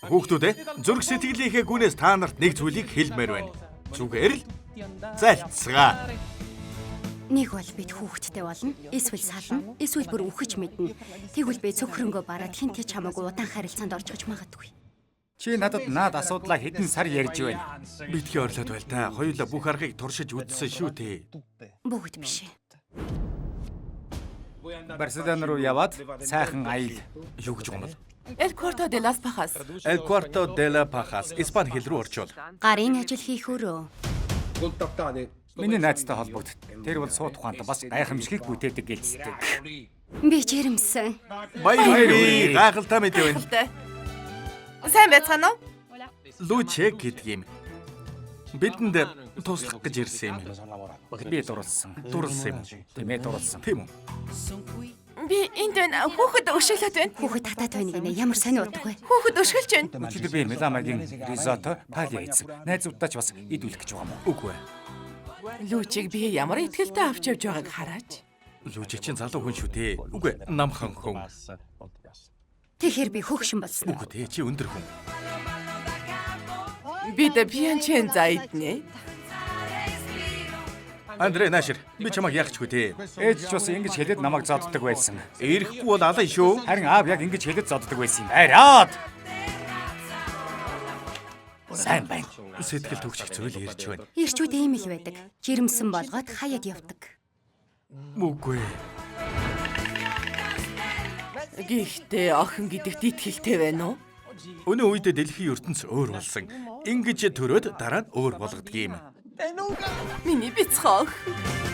Хүүхдүүд зүрх сэтгэлийнхээ гүнээс та нарт нэг зүйлийг хэлмээр байна. Зүгээр л залцгаа. Нэг бол бид хүүхэдтэй болно, эсвэл сална, эсвэл бүр үхэж мэднэ. Тэгвэл би цөхрөнгөө бараад хинтээ чамаагүй удаан харилцаанд орж магадгүй. Чи надад асуудлаа хэдэн сар ярьж байна. Битгий орлоод байл та. Хоёулаа бүх аргыг туршиж үзсэн шүү дээ. Бүгд биш. Барселона руу яваад сайхан аял. Юу гэж гомол? El Cuarto de las Pajas. El Cuarto de la Pajas. Испани хэл рүү орчуул. Гарын ажил хийх өрөө. Миний найзтай холбогдод. Тэр бол суу тухаанд бас гайхамшигыг бүтээдэг гэлцдэг. Би жирэмсэн. Баяр гайхалтай мэдээ байна. Сайн байцгаана уу? Луче гэдэг юм. Бидэнд туслах гэж ирсэн юм. Би дурлсан. Дурлсан юм. Тэмээ дурлсан. Тийм үү? Би энд байна. Хүүхэд өшөглөд байна. Хүүхэд татаад байна гинэ. Ямар сонир утга вэ? Хүүхэд өшгөлж байна. Өчигдөр би Меламагийн ризото пали хийсэн. Найзуудтай ч бас идүүлэх гэж байгаа юм. Үгүй ээ. Лүчиг би ямар ихтгэлтэй авч явж байгааг хараач. Луче чинь залуу хүн шүү дээ. Үгүй ээ, намхан хүн. Тэгэхээр би хөгшин болсон. Үгүй дээ, чи өндөр хүн. Би дэ Пьянченза иднэ. Андрей Нашир, би чамайг яахчгүй дээ. Ээж ч бас ингэж хэлээд намайг зодддаг байсан. Ирэхгүй бол алан шүү. Харин аав яг ингэж хэлээд зодддаг байсан юм. Араад. Сайн байна. Сэтгэл төгсөх зүйл ирж байна. Ирчүүд ийм л байдаг. Жирэмсэн болгоод хаяад явдаг. Үгүй ээ. Гэхдээ охин гэдэгт итгэлтэй байна уу? Өнөө үед дэлхийн ертөнц өөр болсон. Ингэж төрөөд дараа нь өөр болгодог юм. Миний бяцхан охин.